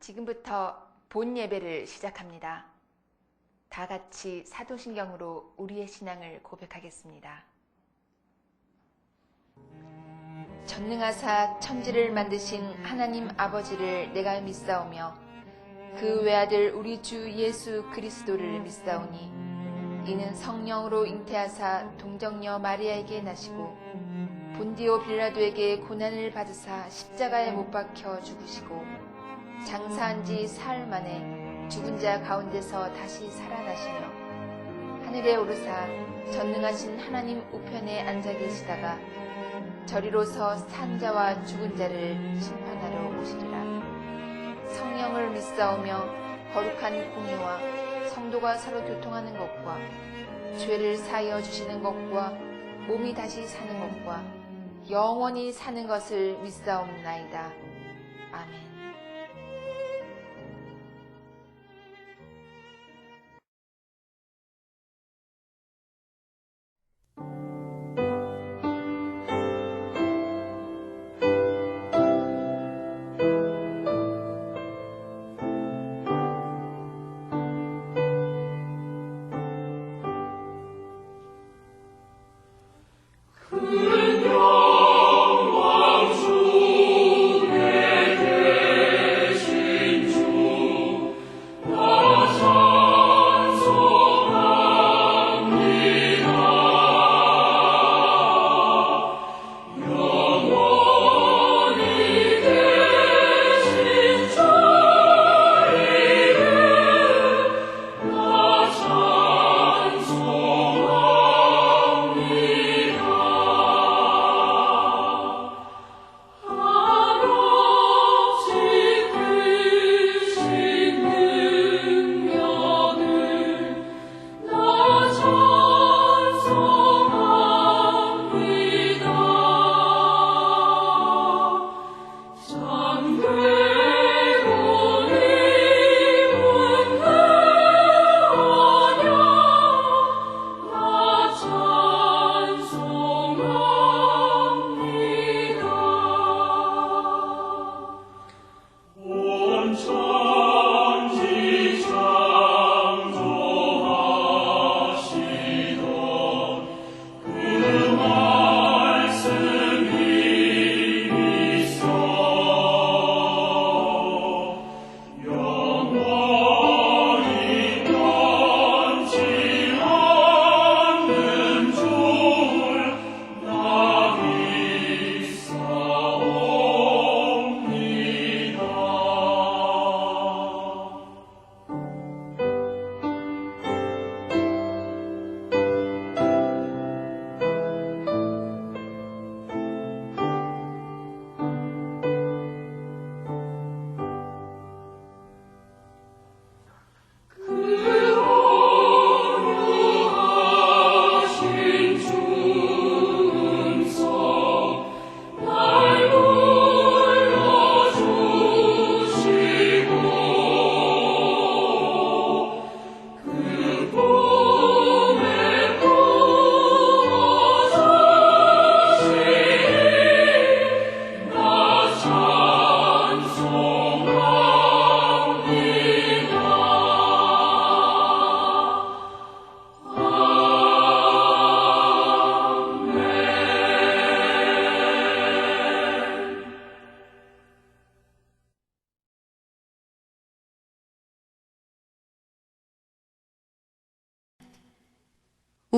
지금부터 본 예배를 시작합니다. 다 같이 사도신경으로 우리의 신앙을 고백하겠습니다. 전능하사 천지를 만드신 하나님 아버지를 내가 믿사오며 그 외아들 우리 주 예수 그리스도를 믿사오니 이는 성령으로 잉태하사 동정녀 마리아에게 나시고 본디오 빌라도에게 고난을 받으사 십자가에 못 박혀 죽으시고 장사한 지 사흘 만에 죽은 자 가운데서 다시 살아나시며 하늘에 오르사 전능하신 하나님 우편에 앉아 계시다가 저리로서 산 자와 죽은 자를 심판하러 오시리라. 성령을 믿사오며 거룩한 공의와 성도가 서로 교통하는 것과 죄를 사하여 주시는 것과 몸이 다시 사는 것과 영원히 사는 것을 믿사옵나이다. 아멘.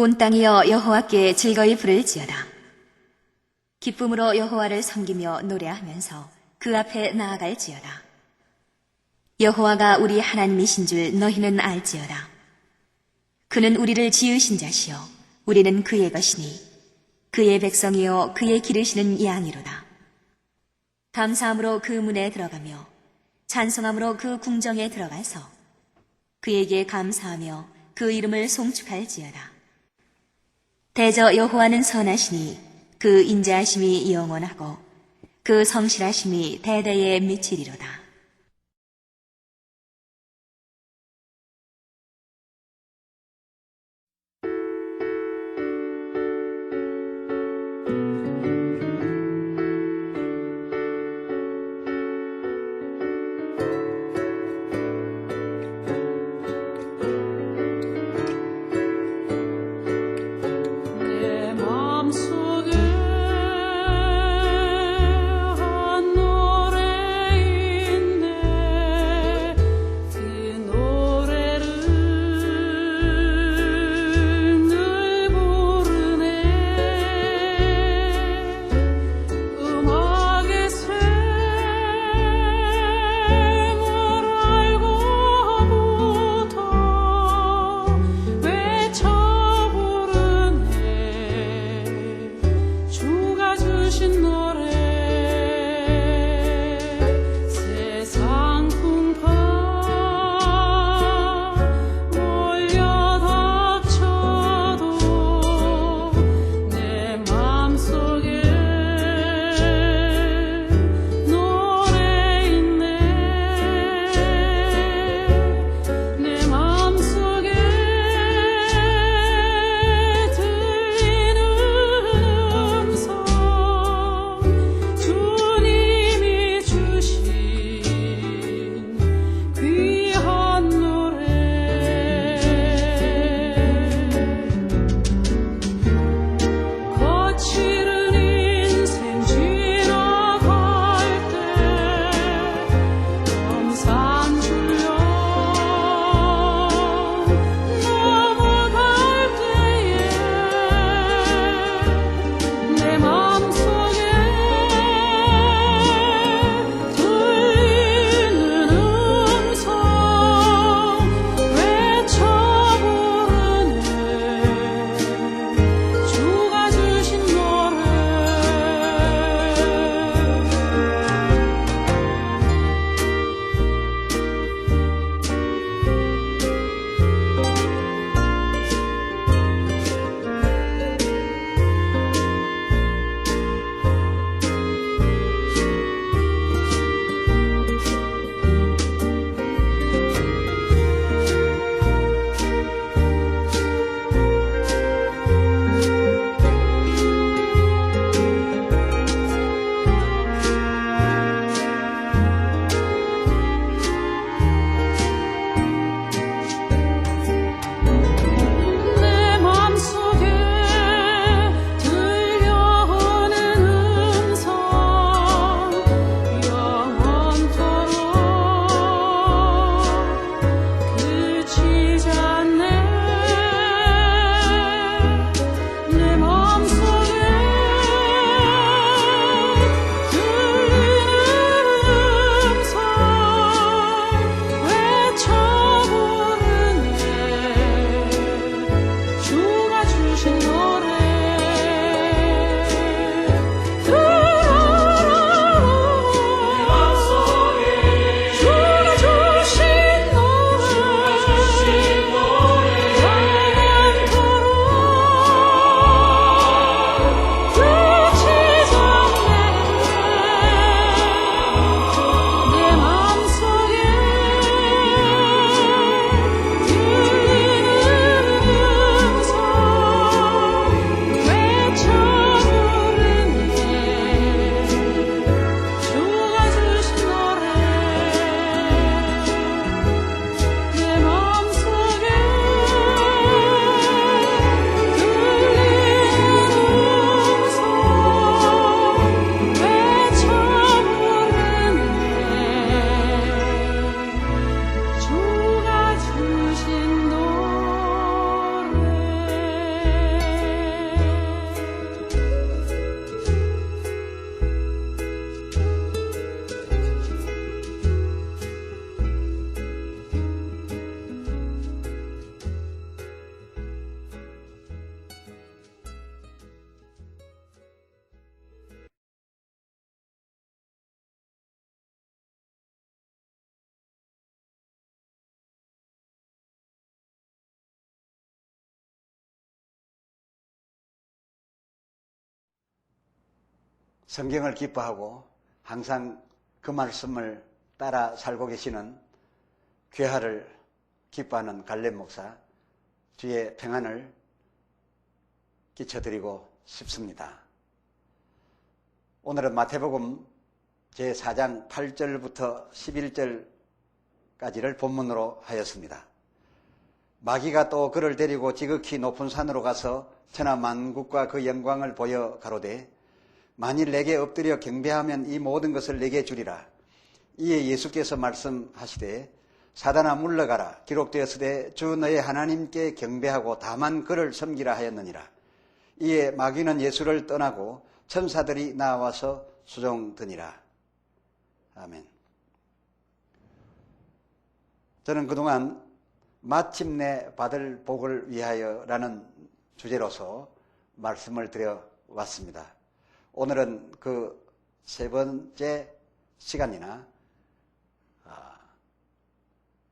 온 땅이여 여호와께 즐거이 부를지어다. 기쁨으로 여호와를 섬기며 노래하면서 그 앞에 나아갈지어다. 여호와가 우리 하나님이신 줄 너희는 알지어다. 그는 우리를 지으신 자시요 우리는 그의 것이니 그의 백성이요 그의 기르시는 양이로다. 감사함으로 그 문에 들어가며 찬송함으로 그 궁정에 들어가서 그에게 감사하며 그 이름을 송축할지어다. 대저 여호와는 선하시니 그 인자하심이 영원하고 그 성실하심이 대대에 미치리로다. 성경을 기뻐하고 항상 그 말씀을 따라 살고 계시는 귀화를 기뻐하는 갈렙 목사, 주의 평안을 끼쳐드리고 싶습니다. 오늘은 마태복음 제4장 8절부터 11절까지를 본문으로 하였습니다. 마귀가 또 그를 데리고 지극히 높은 산으로 가서 천하 만국과 그 영광을 보여 가로되 만일 내게 엎드려 경배하면 이 모든 것을 내게 주리라. 이에 예수께서 말씀하시되 사단아 물러가라. 기록되었으되 주 너의 하나님께 경배하고 다만 그를 섬기라 하였느니라. 이에 마귀는 예수를 떠나고 천사들이 나와서 수종드니라. 아멘. 저는 그동안 마침내 받을 복을 위하여라는 주제로서 말씀을 드려왔습니다. 오늘은 그 세 번째 시간이나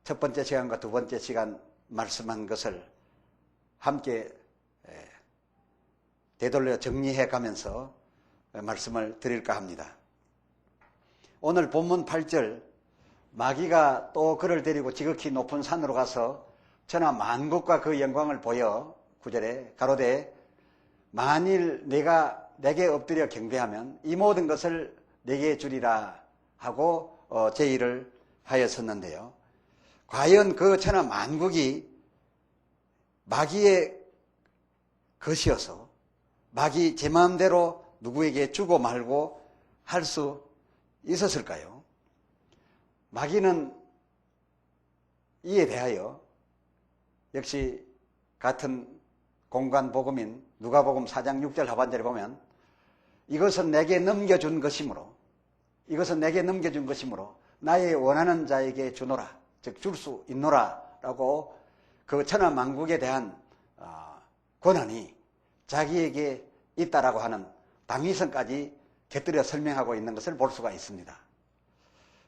첫 번째 시간과 두 번째 시간 말씀한 것을 함께 되돌려 정리해 가면서 말씀을 드릴까 합니다. 오늘 본문 8절, 마귀가 또 그를 데리고 지극히 높은 산으로 가서 천하 만국과 그 영광을 보여 9절에 가로되 만일 내가 내게 엎드려 경배하면 이 모든 것을 내게 주리라 하고 제의를 하였었는데요. 과연 그 천하 만국이 마귀의 것이어서 마귀 제 마음대로 누구에게 주고 말고 할 수 있었을까요? 마귀는 이에 대하여 역시 같은 공간 복음인 누가복음 4장 6절 하반절에 보면 이것은 내게 넘겨준 것이므로 나의 원하는 자에게 주노라, 즉 줄 수 있노라 라고 그 천하 만국에 대한 권한이 자기에게 있다라고 하는 당위성까지 곁들여 설명하고 있는 것을 볼 수가 있습니다.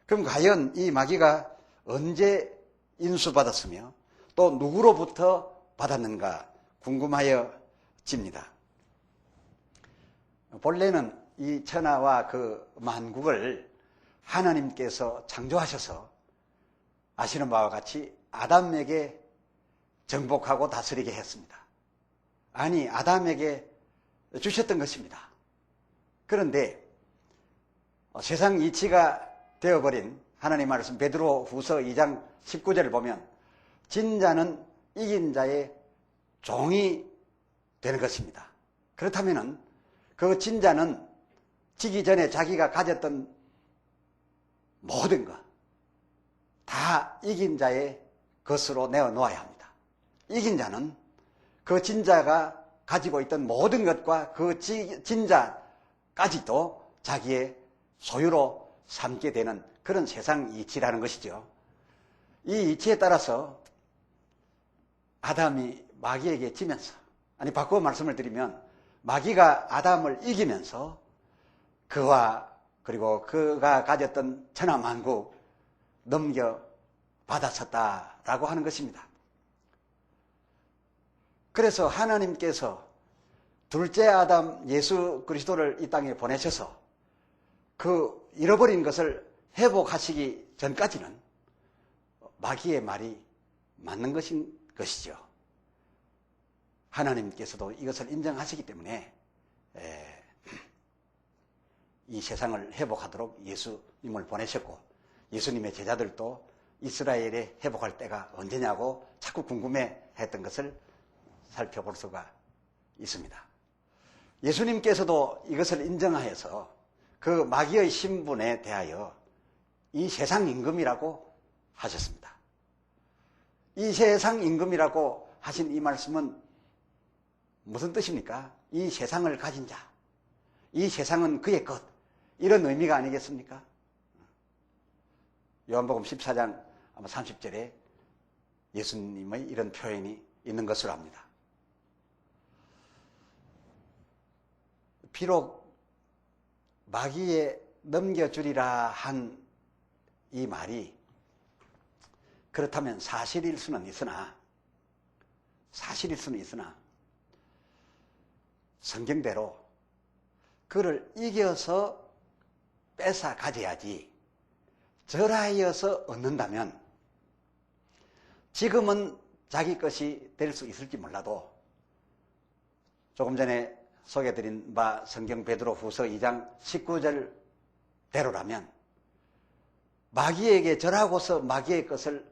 그럼 과연 이 마귀가 언제 인수받았으며 또 누구로부터 받았는가 궁금하여집니다. 본래는 이 천하와 그 만국을 하나님께서 창조하셔서 아시는 바와 같이 아담에게 정복하고 다스리게 했습니다. 아니, 아담에게 주셨던 것입니다. 그런데 세상 이치가 되어버린 하나님 말씀 베드로 후서 2장 19절을 보면 진자는 이긴 자의 종이 되는 것입니다. 그렇다면 그 진자는 지기 전에 자기가 가졌던 모든 것 다 이긴 자의 것으로 내어놓아야 합니다. 이긴 자는 그 진자가 가지고 있던 모든 것과 그 진자까지도 자기의 소유로 삼게 되는 그런 세상 이치라는 것이죠. 이 이치에 따라서 아담이 마귀에게 지면서, 아니 바꾸어 말씀을 드리면 마귀가 아담을 이기면서 그와 그리고 그가 가졌던 천하 만국 넘겨받았었다라고 하는 것입니다. 그래서 하나님께서 둘째 아담 예수 그리스도를 이 땅에 보내셔서 그 잃어버린 것을 회복하시기 전까지는 마귀의 말이 맞는 것이죠. 하나님께서도 이것을 인정하시기 때문에 이 세상을 회복하도록 예수님을 보내셨고 예수님의 제자들도 이스라엘에 회복할 때가 언제냐고 자꾸 궁금해했던 것을 살펴볼 수가 있습니다. 예수님께서도 이것을 인정하여서 그 마귀의 신분에 대하여 이 세상 임금이라고 하셨습니다. 이 세상 임금이라고 하신 이 말씀은 무슨 뜻입니까? 이 세상을 가진 자, 이 세상은 그의 것, 이런 의미가 아니겠습니까? 요한복음 14장 아마 30절에 예수님의 이런 표현이 있는 것으로 압니다. 비록 마귀에 넘겨주리라 한 이 말이 그렇다면 사실일 수는 있으나 성경대로 그를 이겨서 뺏어 가져야지 절하여서 얻는다면 지금은 자기 것이 될 수 있을지 몰라도 조금 전에 소개드린 바 성경 베드로 후서 2장 19절 대로라면 마귀에게 절하고서 마귀의 것을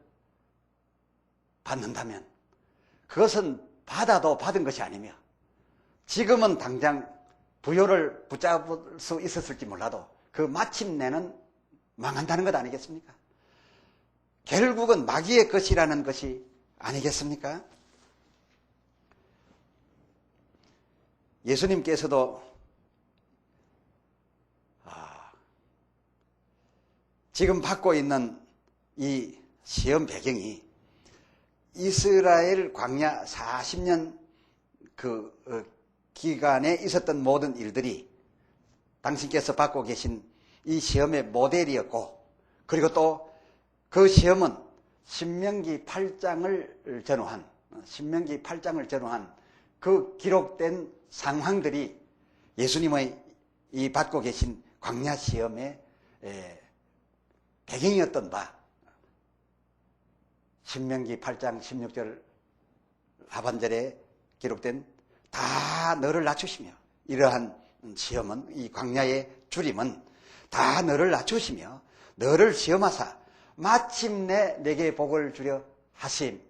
받는다면 그것은 받아도 받은 것이 아니며 지금은 당장 부요를 붙잡을 수 있었을지 몰라도 그 마침내는 망한다는 것 아니겠습니까? 결국은 마귀의 것이라는 것이 아니겠습니까? 예수님께서도 지금 받고 있는 이 시험 배경이 이스라엘 광야 40년 그 기간에 있었던 모든 일들이 당신께서 받고 계신 이 시험의 모델이었고, 그리고 또 그 시험은 신명기 8장을 전후한 그 기록된 상황들이 예수님의 이 받고 계신 광야 시험의 배경이었던 바, 신명기 8장 16절 하반절에 기록된 다 너를 낮추시며, 이러한 시험은, 이 광야의 주림은 다 너를 낮추시며 너를 시험하사 마침내 내게 복을 주려 하심이니라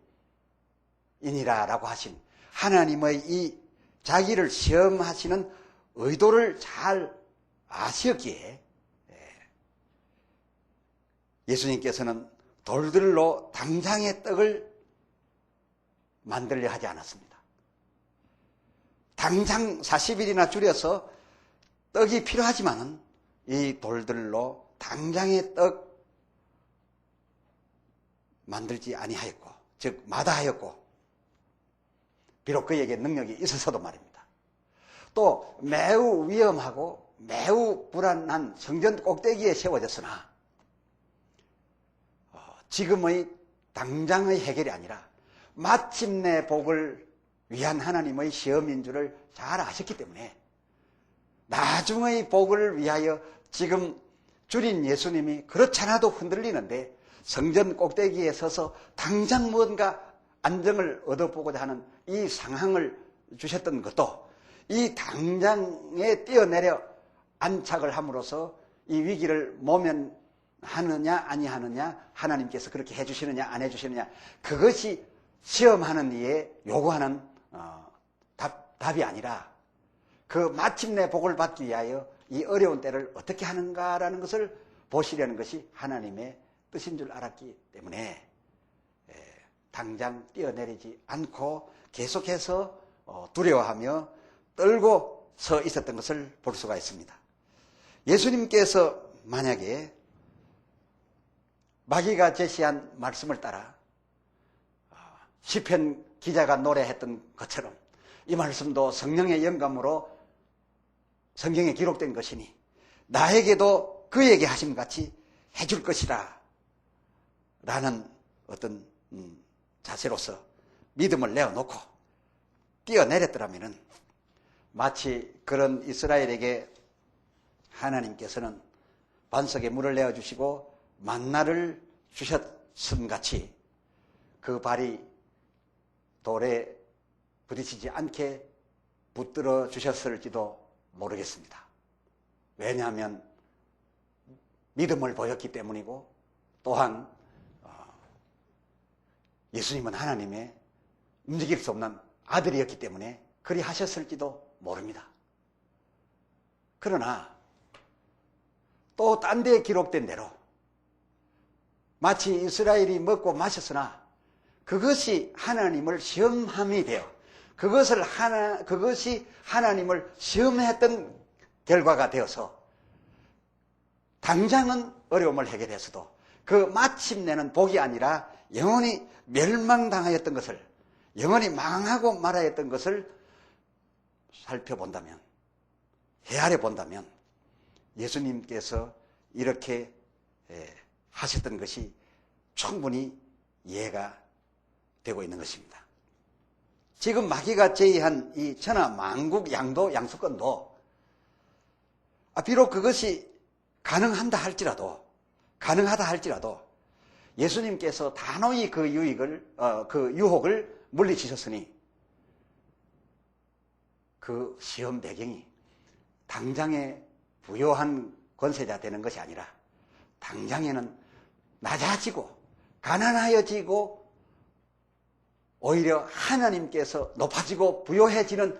라고 하신 하나님의 이 자기를 시험하시는 의도를 잘 아시었기에 예수님께서는 돌들로 당장의 떡을 만들려 하지 않았습니다. 당장 40일이나 줄여서 떡이 필요하지만은 이 돌들로 당장의 떡 만들지 아니하였고, 즉 마다하였고, 비록 그에게 능력이 있어서도 말입니다. 또 매우 위험하고 매우 불안한 성전 꼭대기에 세워졌으나 지금의 당장의 해결이 아니라 마침내 복을 위한 하나님의 시험인 줄을 잘 아셨기 때문에 나중의 복을 위하여 지금 줄인 예수님이 그렇잖아도 흔들리는데 성전 꼭대기에 서서 당장 뭔가 안정을 얻어보고자 하는 이 상황을 주셨던 것도 이 당장에 뛰어내려 안착을 함으로써 이 위기를 모면하느냐 아니하느냐, 하나님께서 그렇게 해주시느냐 안 해주시느냐, 그것이 시험하는 이에 요구하는 답이 아니라 그 마침내 복을 받기 위하여 이 어려운 때를 어떻게 하는가라는 것을 보시려는 것이 하나님의 뜻인 줄 알았기 때문에 당장 뛰어내리지 않고 계속해서 두려워하며 떨고 서 있었던 것을 볼 수가 있습니다. 예수님께서 만약에 마귀가 제시한 말씀을 따라 시편 기자가 노래했던 것처럼 이 말씀도 성령의 영감으로 성경에 기록된 것이니 나에게도 그에게 하심 같이 해줄 것이다 라는 어떤 자세로서 믿음을 내어놓고 뛰어내렸더라면 마치 그런 이스라엘에게 하나님께서는 반석에 물을 내어주시고 만나를 주셨음 같이 그 발이 돌에 부딪히지 않게 붙들어 주셨을지도 모르겠습니다. 왜냐하면 믿음을 보였기 때문이고, 또한 예수님은 하나님의 움직일 수 없는 아들이었기 때문에 그리 하셨을지도 모릅니다. 그러나 또 딴 데에 기록된 대로 마치 이스라엘이 먹고 마셨으나 그것이 하나님을 시험함이 되어 그것이 하나님을 시험했던 결과가 되어서 당장은 어려움을 해결했어도 그 마침내는 복이 아니라 영원히 멸망당하였던 것을, 영원히 망하고 말하였던 것을 살펴본다면, 헤아려 본다면 예수님께서 이렇게 하셨던 것이 충분히 이해가 되고 있는 것입니다. 지금 마귀가 제의한 이 천하 만국 양도 양수권도 비록 그것이 가능하다 할지라도 예수님께서 단호히 그 유혹을 물리치셨으니 그 시험 배경이 당장에 부요한 권세자 되는 것이 아니라 당장에는 낮아지고 가난하여지고 오히려 하나님께서 높아지고 부요해지는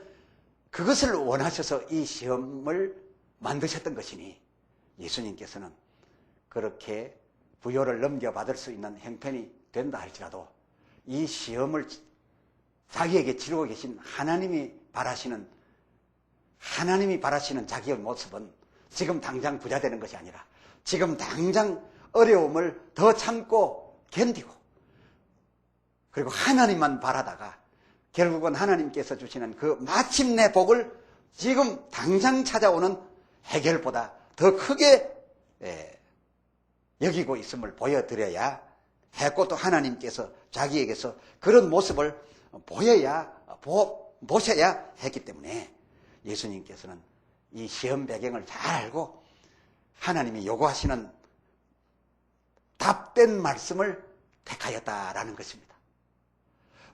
그것을 원하셔서 이 시험을 만드셨던 것이니 예수님께서는 그렇게 부요를 넘겨받을 수 있는 형편이 된다 할지라도 이 시험을 자기에게 치르고 계신 하나님이 바라시는 자기의 모습은 지금 당장 부자 되는 것이 아니라 지금 당장 어려움을 더 참고 견디고 그리고 하나님만 바라다가 결국은 하나님께서 주시는 그 마침내 복을 지금 당장 찾아오는 해결보다 더 크게 여기고 있음을 보여드려야 했고 또 하나님께서 자기에게서 그런 모습을 보셔야 했기 때문에 예수님께서는 이 시험 배경을 잘 알고 하나님이 요구하시는 답된 말씀을 택하였다라는 것입니다.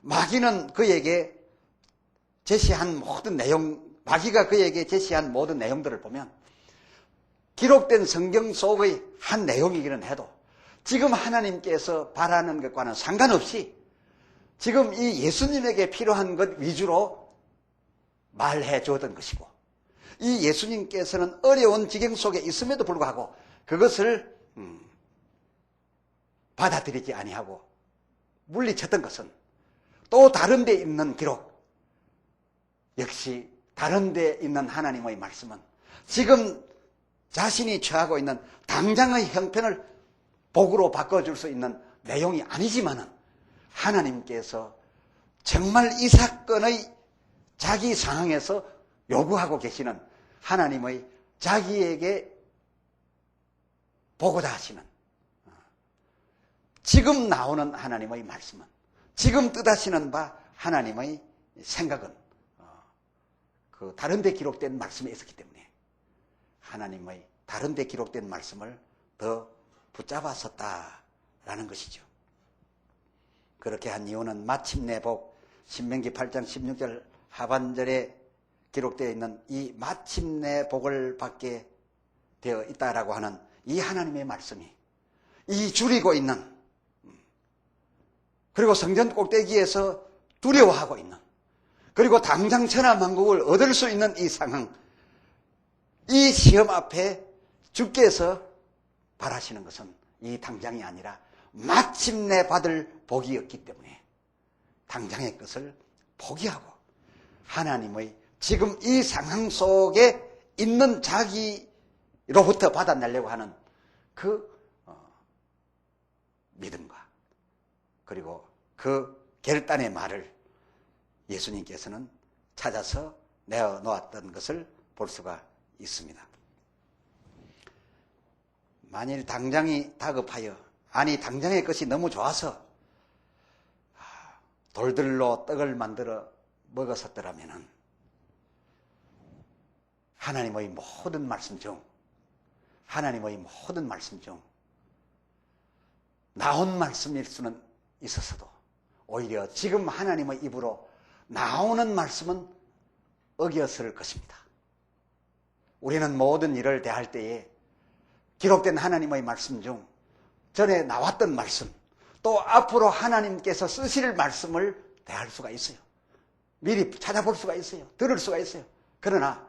마귀가 그에게 제시한 모든 내용들을 보면 기록된 성경 속의 한 내용이기는 해도 지금 하나님께서 바라는 것과는 상관없이 지금 이 예수님에게 필요한 것 위주로 말해 주었던 것이고 이 예수님께서는 어려운 지경 속에 있음에도 불구하고 그것을 받아들이지 아니하고 물리쳤던 것은 또 다른 데 있는 기록 역시 다른 데 있는 하나님의 말씀은 지금 자신이 처하고 있는 당장의 형편을 복으로 바꿔줄 수 있는 내용이 아니지만은 하나님께서 정말 이 사건의 자기 상황에서 요구하고 계시는 하나님의 자기에게 보고자 하시는 지금 나오는 하나님의 말씀은 지금 뜻하시는 바 하나님의 생각은 그 다른 데 기록된 말씀에 있었기 때문에 하나님의 다른 데 기록된 말씀을 더 붙잡았었다라는 것이죠. 그렇게 한 이유는 마침내 복 신명기 8장 16절 하반절에 기록되어 있는 이 마침내 복을 받게 되어 있다라고 하는 이 하나님의 말씀이 이 줄이고 있는 그리고 성전 꼭대기에서 두려워하고 있는 그리고 당장 천하만국을 얻을 수 있는 이 상황 이 시험 앞에 주께서 바라시는 것은 이 당장이 아니라 마침내 받을 복이었기 때문에 당장의 것을 포기하고 하나님의 지금 이 상황 속에 있는 자기로부터 받아내려고 하는 그 믿음과 그리고 그 결단의 말을 예수님께서는 찾아서 내어놓았던 것을 볼 수가 있습니다. 만일 당장이 다급하여 당장의 것이 너무 좋아서 돌들로 떡을 만들어 먹었었더라면 하나님의 모든 말씀 중 나온 말씀일 수는 있었어도 오히려 지금 하나님의 입으로 나오는 말씀은 어겼을 것입니다. 우리는 모든 일을 대할 때에 기록된 하나님의 말씀 중 전에 나왔던 말씀 또 앞으로 하나님께서 쓰실 말씀을 대할 수가 있어요. 미리 찾아볼 수가 있어요. 들을 수가 있어요. 그러나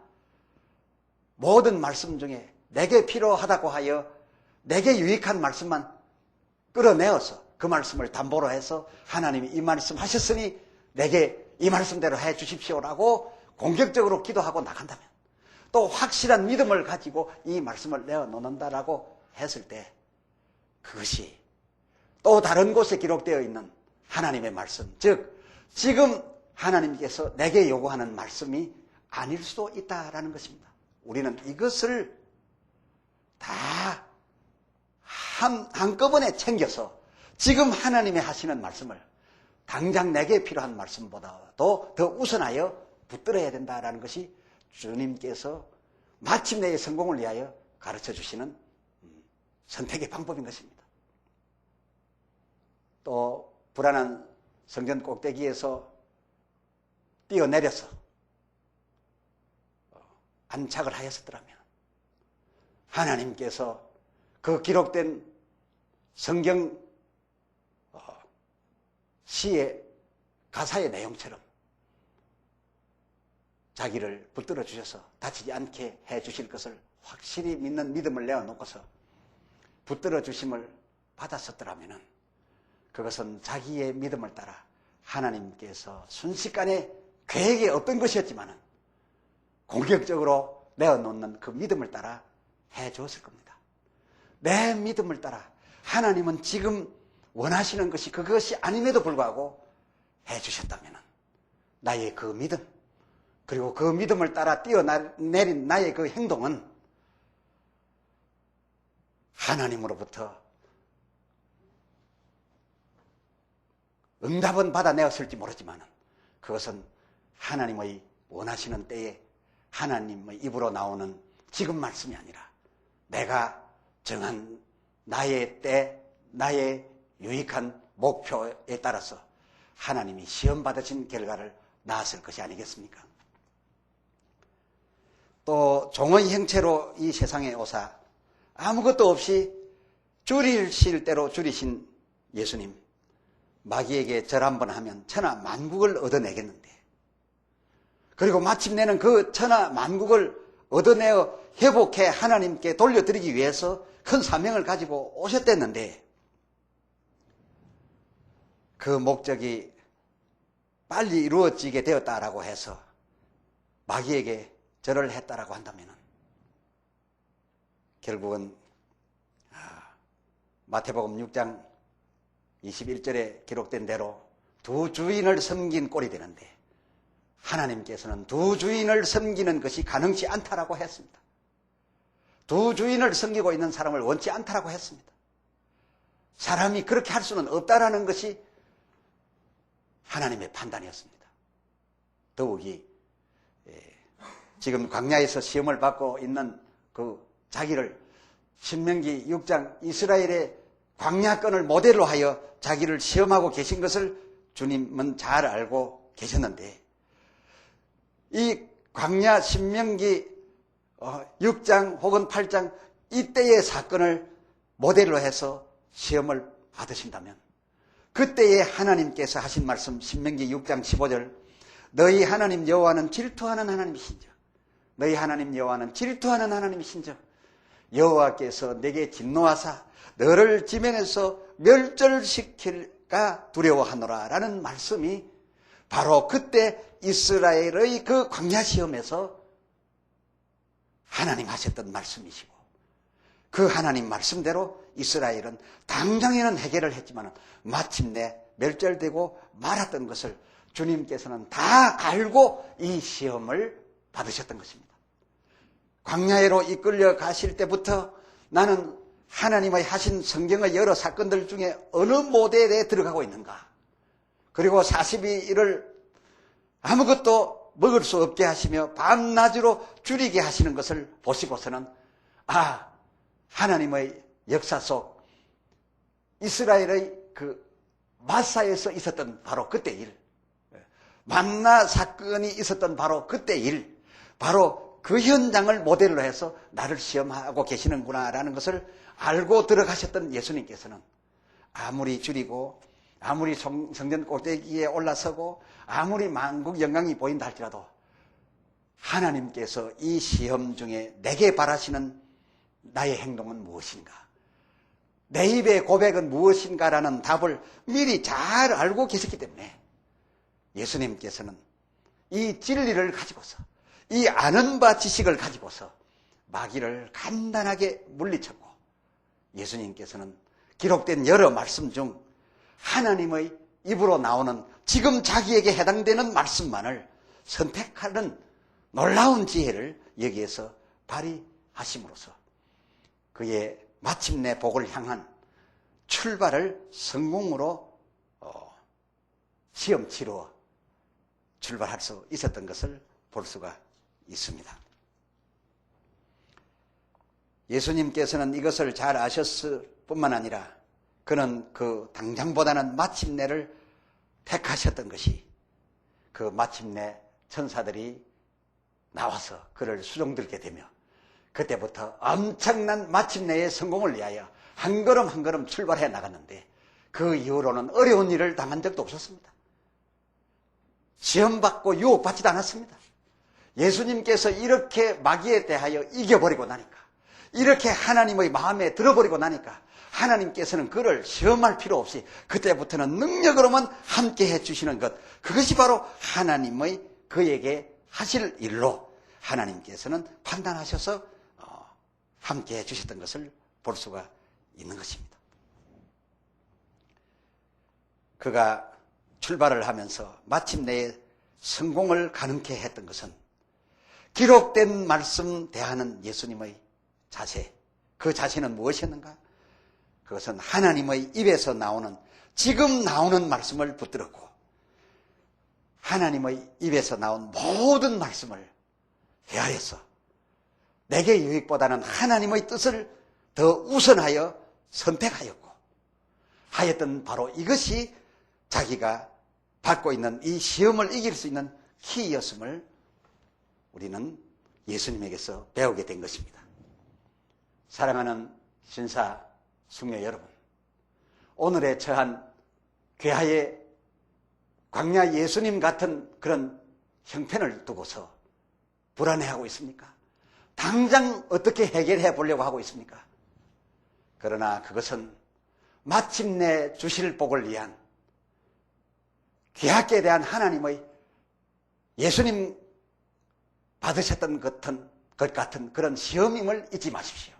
모든 말씀 중에 내게 필요하다고 하여 내게 유익한 말씀만 끌어내어서 그 말씀을 담보로 해서 하나님이 이 말씀 하셨으니 내게 이 말씀대로 해 주십시오라고 공격적으로 기도하고 나간다면 또 확실한 믿음을 가지고 이 말씀을 내어놓는다라고 했을 때 그것이 또 다른 곳에 기록되어 있는 하나님의 말씀 즉 지금 하나님께서 내게 요구하는 말씀이 아닐 수도 있다라는 것입니다. 우리는 이것을 다 한꺼번에 챙겨서 지금 하나님이 하시는 말씀을 당장 내게 필요한 말씀보다도 더 우선하여 붙들어야 된다라는 것이 주님께서 마침내의 성공을 위하여 가르쳐 주시는 선택의 방법인 것입니다. 또 불안한 성전 꼭대기에서 뛰어내려서 안착을 하였었더라면 하나님께서 그 기록된 성경 시의 가사의 내용처럼 자기를 붙들어 주셔서 다치지 않게 해 주실 것을 확실히 믿는 믿음을 내어놓고서 붙들어 주심을 받았었더라면 그것은 자기의 믿음을 따라 하나님께서 순식간에 계획이 어떤 것이었지만 공격적으로 내어놓는 그 믿음을 따라 해 주었을 겁니다. 내 믿음을 따라 하나님은 지금 원하시는 것이 그것이 아님에도 불구하고 해 주셨다면 나의 그 믿음, 그리고 그 믿음을 따라 뛰어내린 나의 그 행동은 하나님으로부터 응답은 받아내었을지 모르지만 그것은 하나님의 원하시는 때에 하나님의 입으로 나오는 지금 말씀이 아니라 내가 정한 나의 때, 나의 유익한 목표에 따라서 하나님이 시험 받으신 결과를 낳았을 것이 아니겠습니까? 또 종의 형체로 이 세상에 오사 아무것도 없이 줄이실 대로 줄이신 예수님, 마귀에게 절 한번 하면 천하 만국을 얻어내겠는데, 그리고 마침내는 그 천하 만국을 얻어내어 회복해 하나님께 돌려드리기 위해서 큰 사명을 가지고 오셨댔는데, 그 목적이 빨리 이루어지게 되었다라고 해서 마귀에게 절을 했다라고 한다면 결국은 마태복음 6장 21절에 기록된 대로 두 주인을 섬긴 꼴이 되는데 하나님께서는 두 주인을 섬기는 것이 가능치 않다라고 했습니다. 두 주인을 섬기고 있는 사람을 원치 않다라고 했습니다. 사람이 그렇게 할 수는 없다라는 것이 하나님의 판단이었습니다. 더욱이 지금 광야에서 시험을 받고 있는 그 자기를 신명기 6장 이스라엘의 광야권을 모델로 하여 자기를 시험하고 계신 것을 주님은 잘 알고 계셨는데, 이 광야 신명기 6장 혹은 8장 이때의 사건을 모델로 해서 시험을 받으신다면 그때에 하나님께서 하신 말씀 신명기 6장 15절 너희 하나님 여호와는 질투하는 하나님이신즉 너희 하나님 여호와는 질투하는 하나님이신즉 여호와께서 내게 진노하사 너를 지면에서 멸절시킬까 두려워하노라 라는 말씀이 바로 그때 이스라엘의 그 광야 시험에서 하나님 하셨던 말씀이시고, 그 하나님 말씀대로 이스라엘은 당장에는 해결을 했지만 마침내 멸절되고 말았던 것을 주님께서는 다 알고 이 시험을 받으셨던 것입니다. 광야로 이끌려 가실 때부터 나는 하나님의 하신 성경의 여러 사건들 중에 어느 모델에 들어가고 있는가, 그리고 40일을 아무것도 먹을 수 없게 하시며 밤낮으로 줄이게 하시는 것을 보시고서는 하나님의 역사 속 이스라엘의 그 마사에서 있었던 바로 그때 일, 만나 사건이 있었던 바로 그때 일, 바로 그 현장을 모델로 해서 나를 시험하고 계시는구나라는 것을 알고 들어가셨던 예수님께서는 아무리 줄이고 아무리 성전 꼭대기에 올라서고 아무리 만국 영광이 보인다 할지라도 하나님께서 이 시험 중에 내게 바라시는 나의 행동은 무엇인가, 내 입의 고백은 무엇인가라는 답을 미리 잘 알고 계셨기 때문에 예수님께서는 이 진리를 가지고서, 이 아는 바 지식을 가지고서 마귀를 간단하게 물리쳤고, 예수님께서는 기록된 여러 말씀 중 하나님의 입으로 나오는 지금 자기에게 해당되는 말씀만을 선택하는 놀라운 지혜를 여기에서 발휘하심으로써 그의 마침내 복을 향한 출발을 성공으로 시험 치러 출발할 수 있었던 것을 볼 수가 있습니다. 예수님께서는 이것을 잘 아셨을 뿐만 아니라 그는 그 당장보다는 마침내를 택하셨던 것이 그 마침내 천사들이 나와서 그를 수종들게 되며 그때부터 엄청난 마침내의 성공을 위하여 한 걸음 한 걸음 출발해 나갔는데 그 이후로는 어려운 일을 당한 적도 없었습니다. 시험받고 유혹받지도 않았습니다. 예수님께서 이렇게 마귀에 대하여 이겨버리고 나니까, 이렇게 하나님의 마음에 들어버리고 나니까 하나님께서는 그를 시험할 필요 없이 그때부터는 능력으로만 함께 해주시는 것, 그것이 바로 하나님의 그에게 하실 일로 하나님께서는 판단하셔서 함께 해주셨던 것을 볼 수가 있는 것입니다. 그가 출발을 하면서 마침내 성공을 가능케 했던 것은 기록된 말씀 대하는 예수님의 자세, 그 자세는 무엇이었는가? 그것은 하나님의 입에서 나오는, 지금 나오는 말씀을 붙들었고 하나님의 입에서 나온 모든 말씀을 헤아려서 내게 유익보다는 하나님의 뜻을 더 우선하여 선택하였고 하였던 바로 이것이 자기가 받고 있는 이 시험을 이길 수 있는 키였음을 우리는 예수님에게서 배우게 된 것입니다. 사랑하는 신사 숙녀 여러분, 오늘의 처한 괴하의 광야 예수님 같은 그런 형편을 두고서 불안해하고 있습니까? 당장 어떻게 해결해 보려고 하고 있습니까? 그러나 그것은 마침내 주실 복을 위한 귀하게 대한 하나님의 예수님 받으셨던 것 같은 그런 시험임을 잊지 마십시오.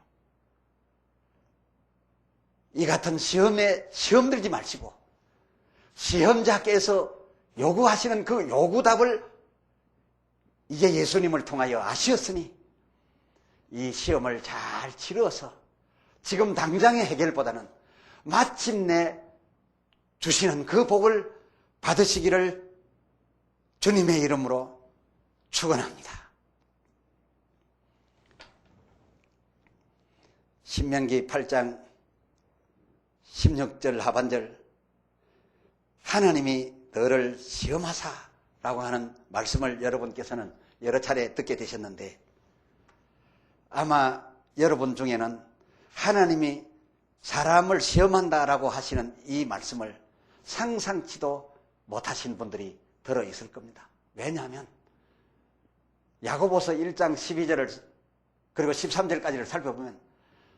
이 같은 시험에 시험 들지 마시고 시험자께서 요구하시는 그 요구답을 이제 예수님을 통하여 아시었으니 이 시험을 잘 치러서 지금 당장의 해결보다는 마침내 주시는 그 복을 받으시기를 주님의 이름으로 축원합니다. 신명기 8장 16절 하반절, 하나님이 너를 시험하사라고 하는 말씀을 여러분께서는 여러 차례 듣게 되셨는데 아마 여러분 중에는 하나님이 사람을 시험한다라고 하시는 이 말씀을 상상치도 못하신 분들이 들어있을 겁니다. 왜냐하면 야고보서 1장 12절을 그리고 13절까지를 살펴보면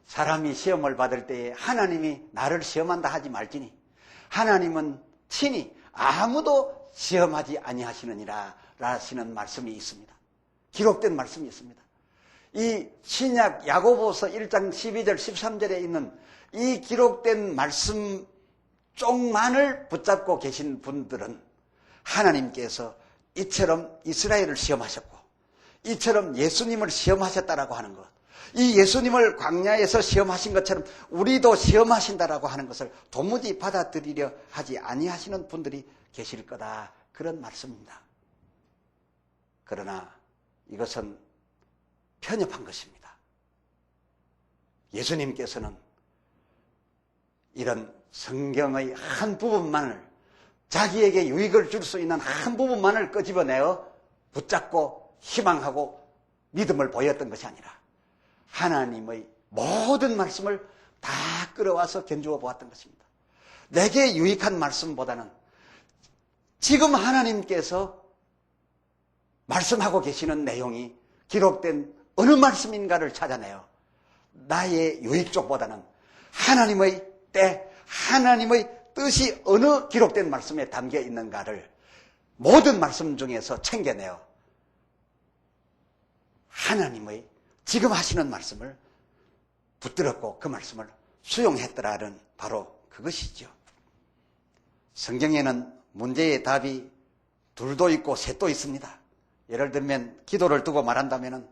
사람이 시험을 받을 때에 하나님이 나를 시험한다 하지 말지니 하나님은 친히 아무도 시험하지 아니하시느니라 라시는 말씀이 있습니다. 기록된 말씀이 있습니다. 이 신약 야고보서 1장 12절 13절에 있는 이 기록된 말씀 쪽만을 붙잡고 계신 분들은 하나님께서 이처럼 이스라엘을 시험하셨고 이처럼 예수님을 시험하셨다라고 하는 것, 이 예수님을 광야에서 시험하신 것처럼 우리도 시험하신다라고 하는 것을 도무지 받아들이려 하지 아니하시는 분들이 계실 거다, 그런 말씀입니다. 그러나 이것은 편협한 것입니다. 예수님께서는 이런 성경의 한 부분만을, 자기에게 유익을 줄 수 있는 한 부분만을 끄집어내어 붙잡고 희망하고 믿음을 보였던 것이 아니라 하나님의 모든 말씀을 다 끌어와서 견주어 보았던 것입니다. 내게 유익한 말씀보다는 지금 하나님께서 말씀하고 계시는 내용이 기록된 어느 말씀인가를 찾아내어 나의 유익 쪽보다는 하나님의 때, 하나님의 뜻이 어느 기록된 말씀에 담겨 있는가를 모든 말씀 중에서 챙겨내어 하나님의 지금 하시는 말씀을 붙들었고 그 말씀을 수용했더라는 바로 그것이죠. 성경에는 문제의 답이 둘도 있고 셋도 있습니다. 예를 들면 기도를 두고 말한다면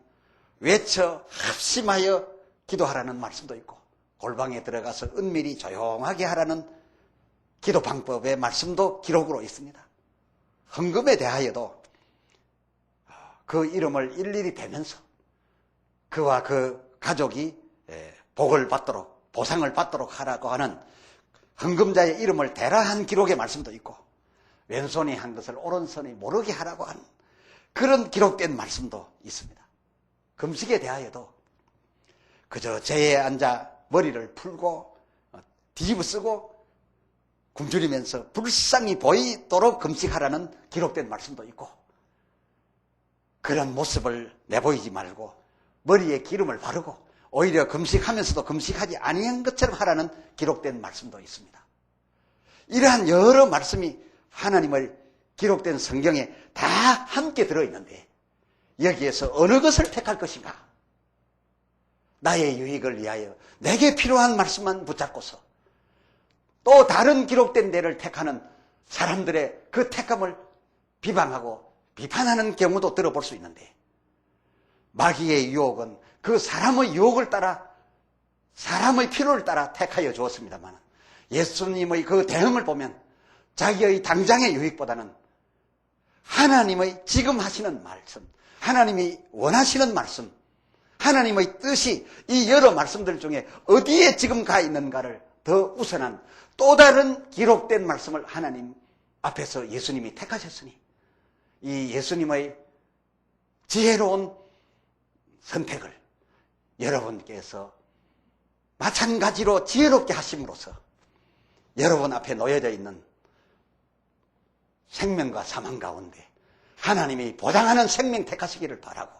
외쳐 합심하여 기도하라는 말씀도 있고 골방에 들어가서 은밀히 조용하게 하라는 기도 방법의 말씀도 기록으로 있습니다. 헌금에 대하여도 그 이름을 일일이 대면서 그와 그 가족이 복을 받도록, 보상을 받도록 하라고 하는 헌금자의 이름을 대라 한 기록의 말씀도 있고, 왼손이 한 것을 오른손이 모르게 하라고 하는 그런 기록된 말씀도 있습니다. 금식에 대하여도 그저 제에 앉아 머리를 풀고 뒤집어 쓰고 굶주리면서 불쌍히 보이도록 금식하라는 기록된 말씀도 있고, 그런 모습을 내보이지 말고 머리에 기름을 바르고 오히려 금식하면서도 금식하지 아니한 것처럼 하라는 기록된 말씀도 있습니다. 이러한 여러 말씀이 하나님의 기록된 성경에 다 함께 들어있는데 여기에서 어느 것을 택할 것인가? 나의 유익을 위하여 내게 필요한 말씀만 붙잡고서 또 다른 기록된 데를 택하는 사람들의 그 택함을 비방하고 비판하는 경우도 들어볼 수 있는데, 마귀의 유혹은 그 사람의 유혹을 따라, 사람의 필요를 따라 택하여 주었습니다만, 예수님의 그 대응을 보면 자기의 당장의 유익보다는 하나님의 지금 하시는 말씀, 하나님이 원하시는 말씀, 하나님의 뜻이 이 여러 말씀들 중에 어디에 지금 가 있는가를 더 우선한 또 다른 기록된 말씀을 하나님 앞에서 예수님이 택하셨으니, 이 예수님의 지혜로운 선택을 여러분께서 마찬가지로 지혜롭게 하심으로써 여러분 앞에 놓여져 있는 생명과 사망 가운데 하나님이 보장하는 생명 택하시기를 바라고,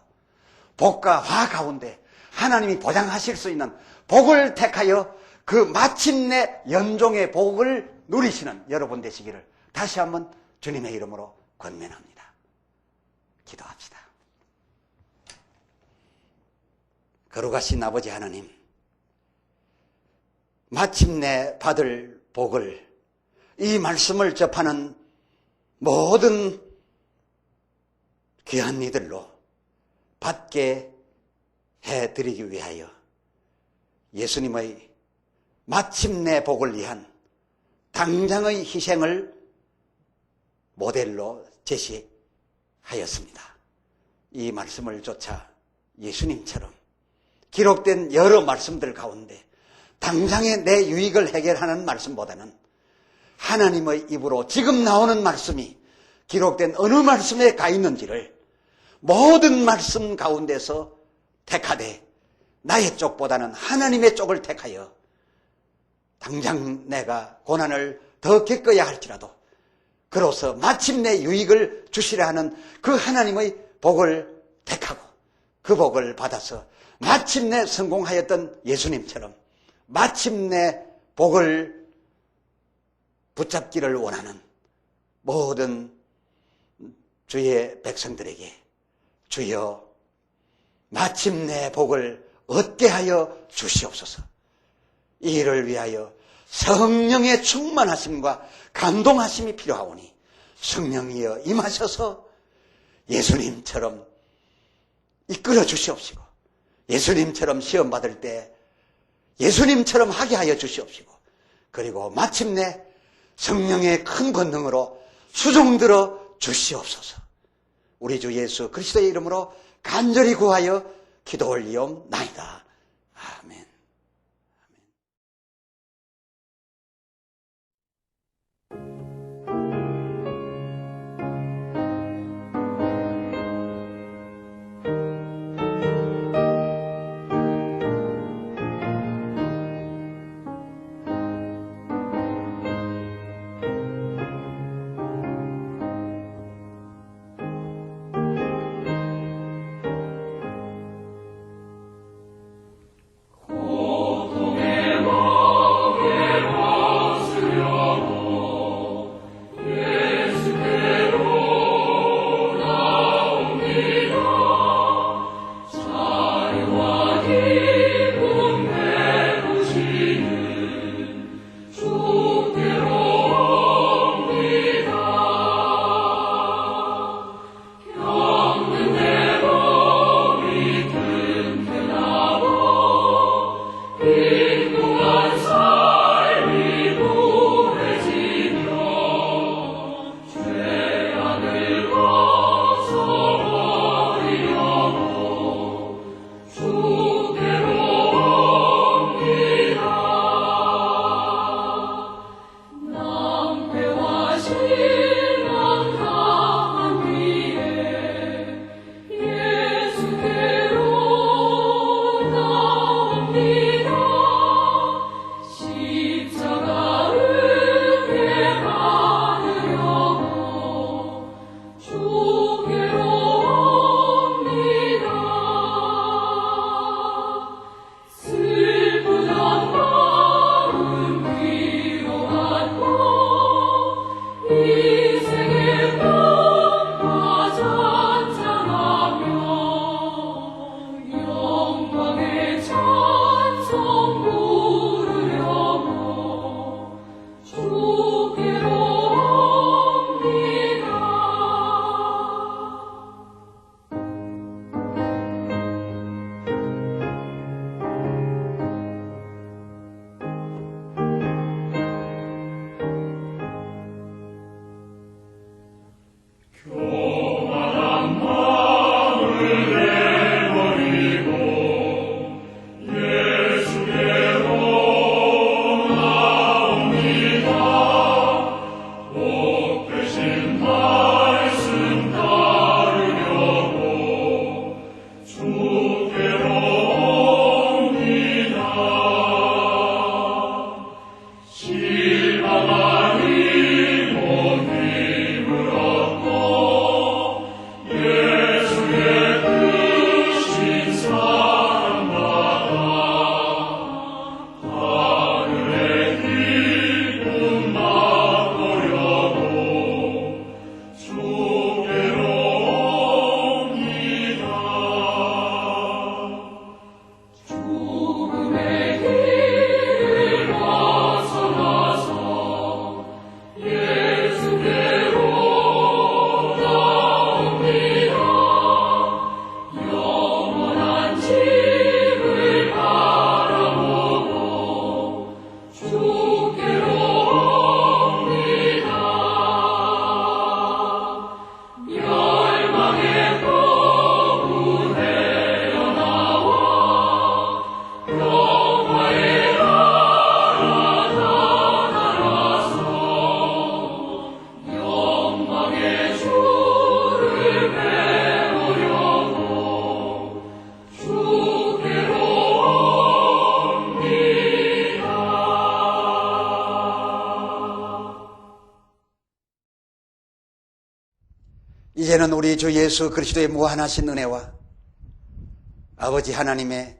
복과 화 가운데 하나님이 보장하실 수 있는 복을 택하여 그 마침내 연종의 복을 누리시는 여러분 되시기를 다시 한번 주님의 이름으로 권면합니다. 기도합시다. 거룩하신 아버지 하나님, 마침내 받을 복을 이 말씀을 접하는 모든 귀한 이들로 받게 해드리기 위하여 예수님의 마침내 복을 위한 당장의 희생을 모델로 제시하였습니다. 이 말씀을 쫓아 예수님처럼 기록된 여러 말씀들 가운데 당장의 내 유익을 해결하는 말씀보다는 하나님의 입으로 지금 나오는 말씀이 기록된 어느 말씀에 가 있는지를 모든 말씀 가운데서 택하되 나의 쪽보다는 하나님의 쪽을 택하여 당장 내가 고난을 더 겪어야 할지라도 그로서 마침내 유익을 주시려 하는 그 하나님의 복을 택하고 그 복을 받아서 마침내 성공하였던 예수님처럼 마침내 복을 붙잡기를 원하는 모든 주의 백성들에게 주여 마침내 복을 얻게 하여 주시옵소서. 이 일을 위하여 성령의 충만하심과 감동하심이 필요하오니 성령이여 임하셔서 예수님처럼 이끌어 주시옵시고 예수님처럼 시험 받을 때 예수님처럼 하게 하여 주시옵시고 그리고 마침내 성령의 큰 권능으로 수종들어 주시옵소서. 우리 주 예수 그리스도의 이름으로 간절히 구하여 기도 올리옵나이다. 아멘. 이제는 우리 주 예수 그리스도의 무한하신 은혜와 아버지 하나님의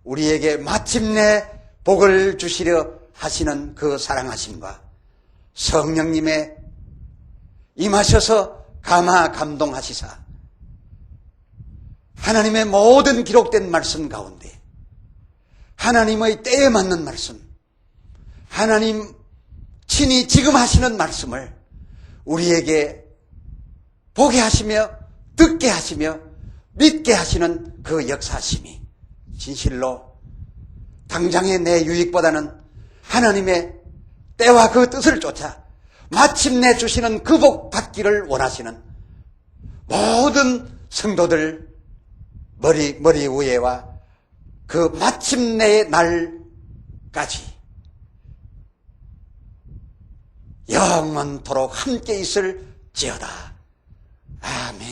우리에게 마침내 복을 주시려 하시는 그 사랑하심과 성령님의 임하셔서 감화 감동하시사 하나님의 모든 기록된 말씀 가운데 하나님의 때에 맞는 말씀, 하나님 친히 지금 하시는 말씀을 우리에게 보게 하시며 듣게 하시며 믿게 하시는 그 역사심이 진실로 당장의 내 유익보다는 하나님의 때와 그 뜻을 쫓아 마침내 주시는 그 복 받기를 원하시는 모든 성도들 머리 위에와 그 마침내의 날까지 영원토록 함께 있을지어다. 아멘.